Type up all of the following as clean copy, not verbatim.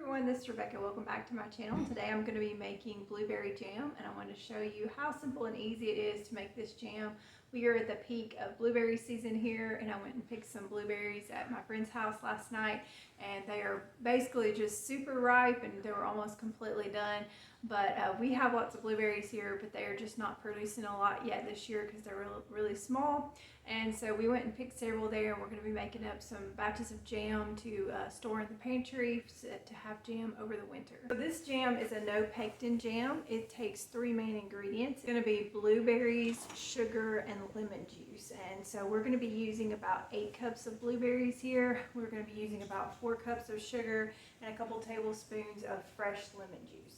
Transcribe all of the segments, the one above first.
everyone, this is Rebecca. Welcome back to my channel. Today I'm going to be making blueberry jam, and I want to show you how simple and easy it is to make this jam. We are at the peak of blueberry season here, and I went and picked some blueberries at my friend's house last night, and they are basically just super ripe and they were almost completely done. But we have lots of blueberries here, but they are just not producing a lot yet this year because they're really small. And so we went and picked several there, and we're going to be making up some batches of jam to store in the pantry to have jam over the winter. So this jam is a no pectin jam. It takes 3 main ingredients. It's going to be blueberries, sugar, and lemon juice. And so we're going to be using about 8 cups of blueberries here. We're going to be using about 4 cups of sugar and a couple tablespoons of fresh lemon juice.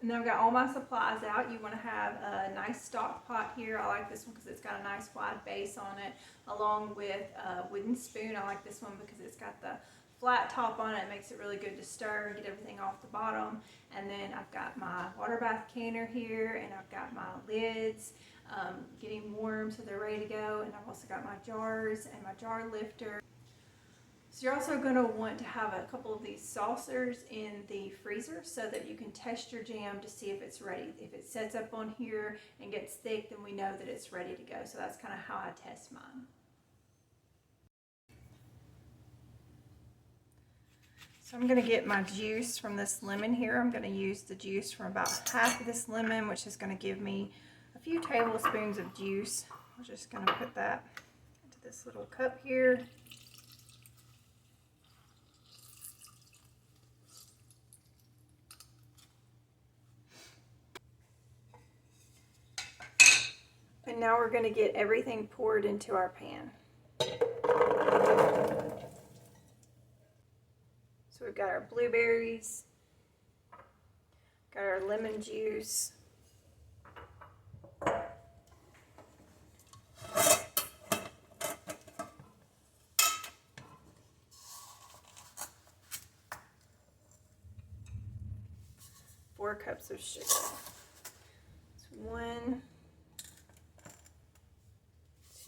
And then I've got all my supplies out. You want to have a nice stock pot here. I like this one because it's got a nice wide base on it, along with a wooden spoon. I like this one because it's got the flat top on it. It makes it really good to stir and get everything off the bottom. And then I've got my water bath canner here, and I've got my lids getting warm so they're ready to go. And I've also got my jars and my jar lifter. So you're also going to want to have a couple of these saucers in the freezer so that you can test your jam to see if it's ready. If it sets up on here and gets thick, then we know that it's ready to go. So that's kind of how I test mine. So I'm going to get my juice from this lemon here. I'm going to use the juice from about half of this lemon, which is going to give me a few tablespoons of juice. I'm just going to put that into this little cup here. And now we're going to get everything poured into our pan. So we've got our blueberries, got our lemon juice, four cups of sugar. It's 1,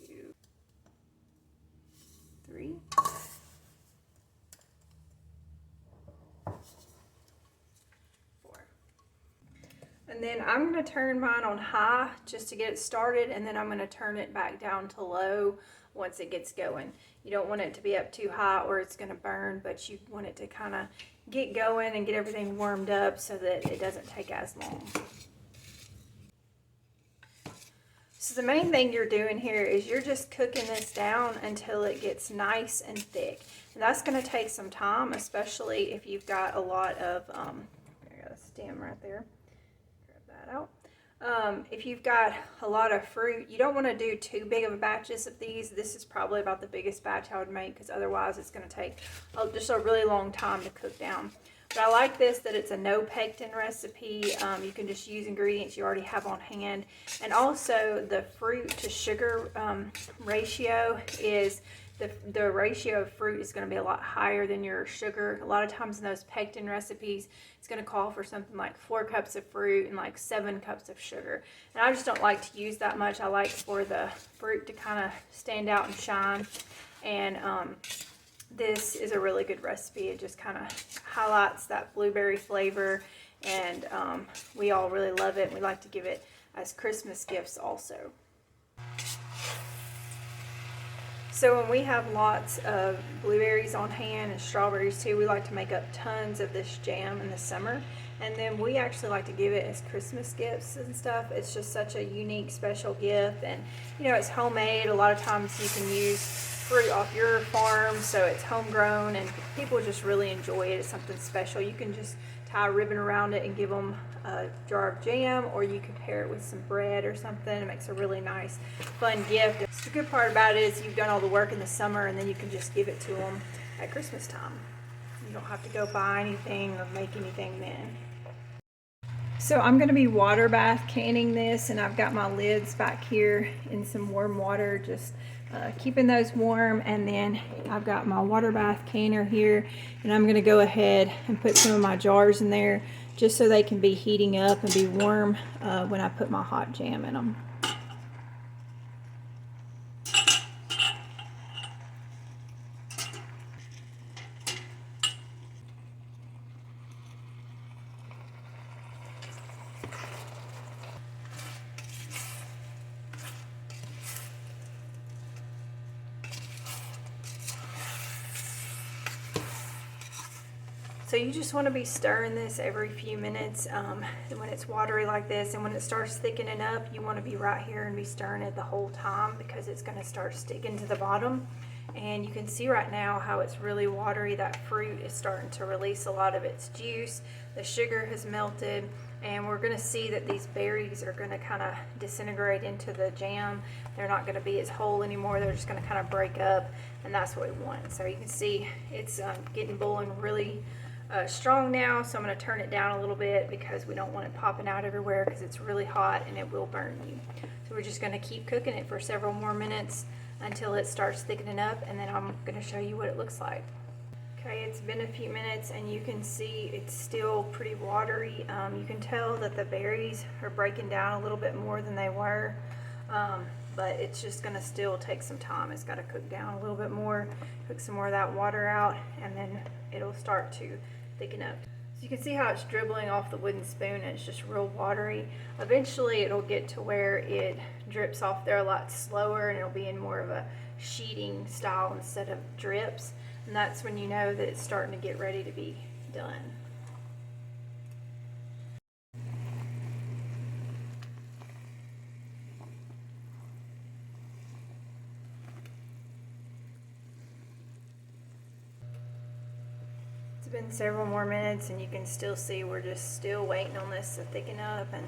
2, 3, 4. And then I'm going to turn mine on high just to get it started, and then I'm going to turn it back down to low once it gets going. You don't want it to be up too high or it's going to burn, but you want it to kind of get going and get everything warmed up so that it doesn't take as long. So the main thing you're doing here is you're just cooking this down until it gets nice and thick. And that's going to take some time, especially if you've got a lot of, I got a stem right there. Grab that out. If you've got a lot of fruit, you don't want to do too big of a batches of these. This is probably about the biggest batch I would make because otherwise it's going to take just a really long time to cook down. But I like this, that it's a no pectin recipe. You can just use ingredients you already have on hand. And also the fruit to sugar ratio is, the ratio of fruit is going to be a lot higher than your sugar. A lot of times in those pectin recipes, it's going to call for something like 4 cups of fruit and like 7 cups of sugar. And I just don't like to use that much. I like for the fruit to kind of stand out and shine. And this is a really good recipe. It just kind of highlights that blueberry flavor, and we all really love it. We like to give it as Christmas gifts also. So when we have lots of blueberries on hand and strawberries too, we like to make up tons of this jam in the summer. And then we actually like to give it as Christmas gifts and stuff. It's just such a unique, special gift. And, you know, it's homemade. A lot of times you can use fruit off your farm, so it's homegrown, and people just really enjoy it. It's something special. You can just tie a ribbon around it and give them a jar of jam, or you can pair it with some bread or something. It makes a really nice, fun gift. The good part about it is you've done all the work in the summer, and then you can just give it to them at Christmas time. You don't have to go buy anything or make anything then. So I'm going to be water bath canning this, and I've got my lids back here in some warm water, just keeping those warm. And then I've got my water bath canner here, and I'm going to go ahead and put some of my jars in there just so they can be heating up and be warm when I put my hot jam in them. So you just want to be stirring this every few minutes when it's watery like this, and when it starts thickening up, you want to be right here and be stirring it the whole time because it's going to start sticking to the bottom. And you can see right now how it's really watery. That fruit is starting to release a lot of its juice. The sugar has melted, and we're going to see that these berries are going to kind of disintegrate into the jam. They're not going to be as whole anymore. They're just going to kind of break up, and that's what we want. So you can see it's getting boiling really strong now. So I'm going to turn it down a little bit because we don't want it popping out everywhere because it's really hot and it will burn you. So we're just going to keep cooking it for several more minutes until it starts thickening up, and then I'm going to show you what it looks like. Okay, it's been a few minutes and you can see it's still pretty watery. You can tell that the berries are breaking down a little bit more than they were, but it's just going to still take some time. It's got to cook down a little bit more, cook some more of that water out, and then it'll start to thicken up. So you can see how it's dribbling off the wooden spoon, and it's just real watery. Eventually it'll get to where it drips off there a lot slower, and it'll be in more of a sheeting style instead of drips, and that's when you know that it's starting to get ready to be done. It's been several more minutes and you can still see we're just still waiting on this to thicken up and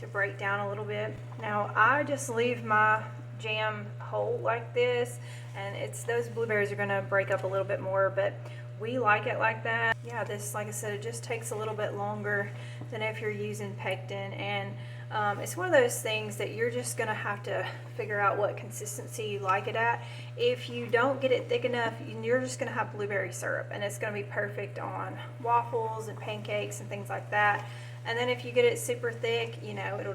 to break down a little bit. Now I just leave my jam whole like this, and those blueberries are going to break up a little bit more, but we like it like that. Yeah, this, like I said, it just takes a little bit longer than if you're using pectin, and it's one of those things that you're just going to have to figure out what consistency you like it at. If you don't get it thick enough, you're just going to have blueberry syrup, and it's going to be perfect on waffles and pancakes and things like that. And then if you get it super thick, you know, it'll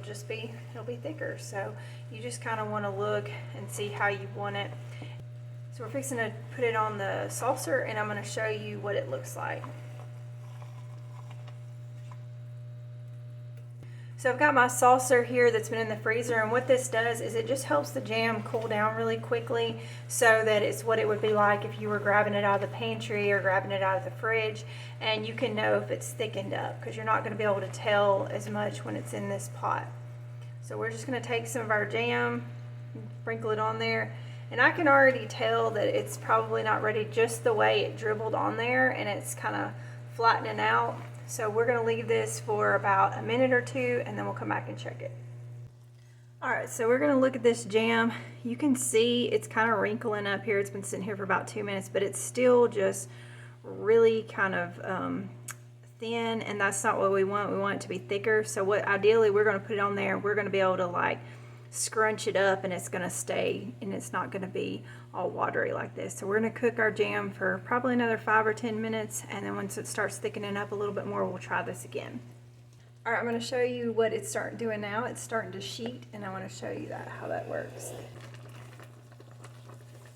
be thicker. So you just kind of want to look and see how you want it. So we're fixing to put it on the saucer, and I'm going to show you what it looks like. So I've got my saucer here that's been in the freezer, and what this does is it just helps the jam cool down really quickly so that it's what it would be like if you were grabbing it out of the pantry or grabbing it out of the fridge, and you can know if it's thickened up because you're not going to be able to tell as much when it's in this pot. So we're just going to take some of our jam, sprinkle it on there, and I can already tell that it's probably not ready just the way it dribbled on there, and it's kind of flattening out. So we're going to leave this for about a minute or two, and then we'll come back and check it. Alright, so we're going to look at this jam. You can see it's kind of wrinkling up here. It's been sitting here for about 2 minutes, but it's still just really kind of thin, and that's not what we want. We want it to be thicker. So what ideally we're going to put it on there, we're going to be able to like scrunch it up, and it's going to stay, and it's not going to be all watery like this. So we're going to cook our jam for probably another 5 or 10 minutes, and then once it starts thickening up a little bit more, we'll try this again. Alright, I'm going to show you what it's starting doing now. It's starting to sheet, and I want to show you how that works.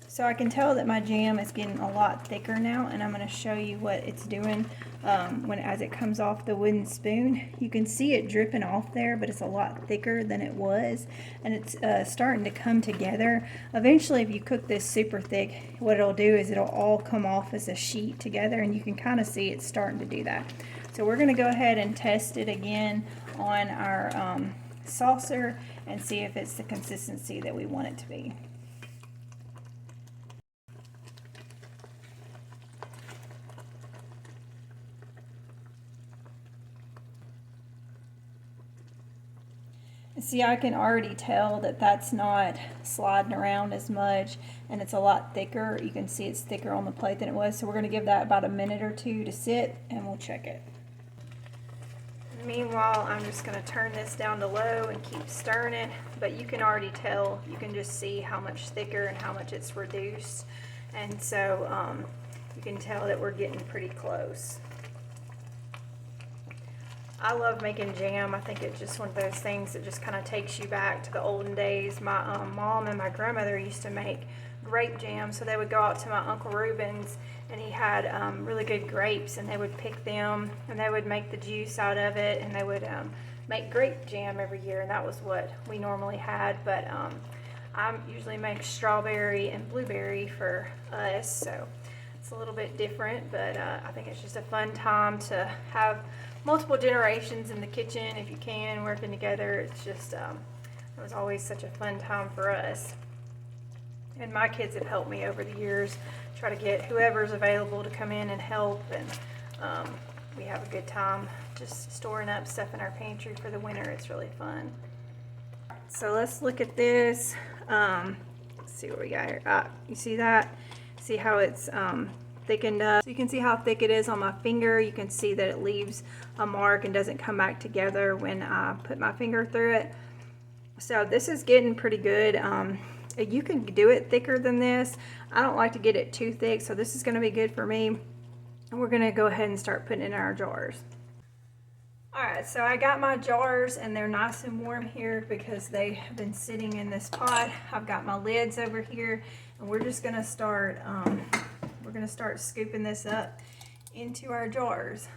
So I can tell that my jam is getting a lot thicker now, and I'm going to show you what it's doing as it comes off the wooden spoon. You can see it dripping off there, but it's a lot thicker than it was, and it's starting to come together. Eventually, if you cook this super thick, what it'll do is it'll all come off as a sheet together, and you can kind of see it's starting to do that. So we're going to go ahead and test it again on our saucer and see if it's the consistency that we want it to be. See, I can already tell that that's not sliding around as much, and it's a lot thicker. You can see it's thicker on the plate than it was, so we're going to give that about a minute or two to sit, and we'll check it. Meanwhile, I'm just going to turn this down to low and keep stirring it, but you can already tell, you can just see how much thicker and how much it's reduced, and so you can tell that we're getting pretty close. I love making jam. I think it's just one of those things that just kind of takes you back to the olden days. My mom and my grandmother used to make grape jam, so they would go out to my Uncle Reuben's, and he had really good grapes, and they would pick them, and they would make the juice out of it, and they would make grape jam every year, and that was what we normally had. But I usually make strawberry and blueberry for us, so It's a little bit different, but I think it's just a fun time to have multiple generations in the kitchen if you can, working together. It's just, it was always such a fun time for us. And my kids have helped me over the years, try to get whoever's available to come in and help, and we have a good time just storing up stuff in our pantry for the winter. It's really fun. So let's look at this. Let's see what we got here. You see that? See how it's thickened up? So you can see how thick it is on my finger. You can see that it leaves a mark and doesn't come back together when I put my finger through it. So this is getting pretty good. You can do it thicker than this. I don't like to get it too thick, so this is going to be good for me. And we're going to go ahead and start putting it in our jars. Alright, so I got my jars and they're nice and warm here because they have been sitting in this pot. I've got my lids over here, and we're just going to start scooping this up into our jars.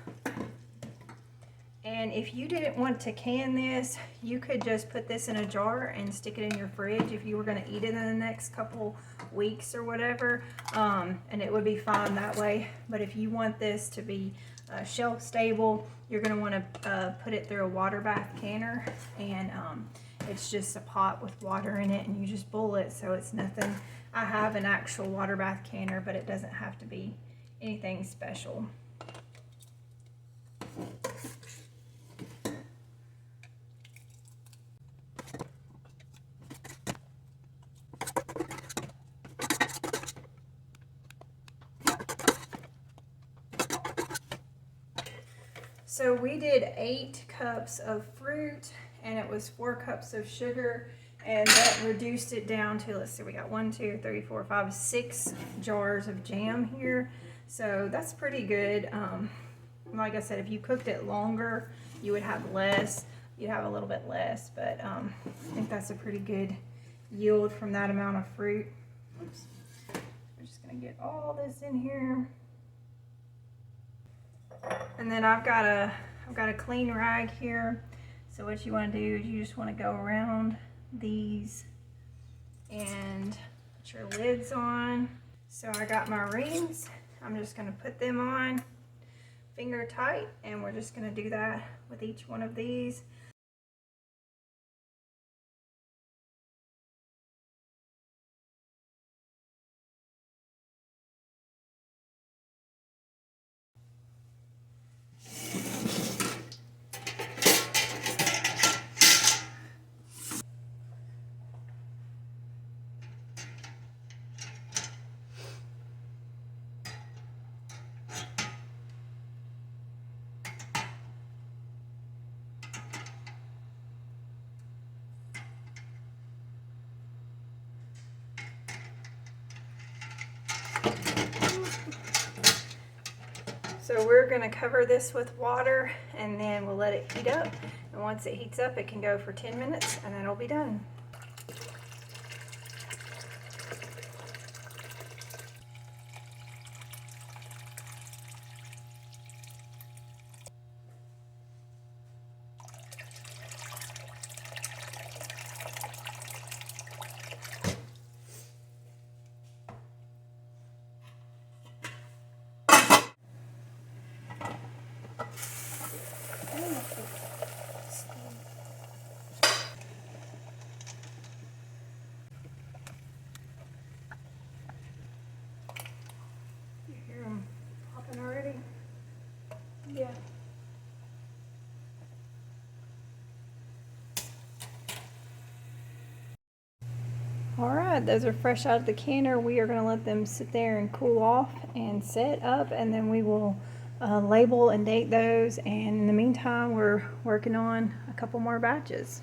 And if you didn't want to can this, you could just put this in a jar and stick it in your fridge if you were going to eat it in the next couple weeks or whatever, and it would be fine that way. But if you want this to be shelf stable, you're going to want to put it through a water bath canner, and it's just a pot with water in it, and you just boil it, so it's nothing. I have an actual water bath canner, but it doesn't have to be anything special. So we did 8 cups of fruit, and it was 4 cups of sugar, and that reduced it down to, let's see, we got 1, 2, 3, 4, 5, 6 jars of jam here. So that's pretty good. Like I said, if you cooked it longer, you would have less. You'd have a little bit less, but I think that's a pretty good yield from that amount of fruit. Oops. We're just gonna get all this in here. And then I've got a clean rag here. So what you want to do is you just want to go around these and put your lids on. So I got my rings. I'm just going to put them on finger tight, and we're just going to do that with each one of these. So we're going to cover this with water, and then we'll let it heat up. And once it heats up, it can go for 10 minutes, and then it'll be done. You hear them popping already? Yeah. Alright, those are fresh out of the canner. We are going to let them sit there and cool off and set up, and then we will label and date those. And in the meantime, we're working on a couple more batches.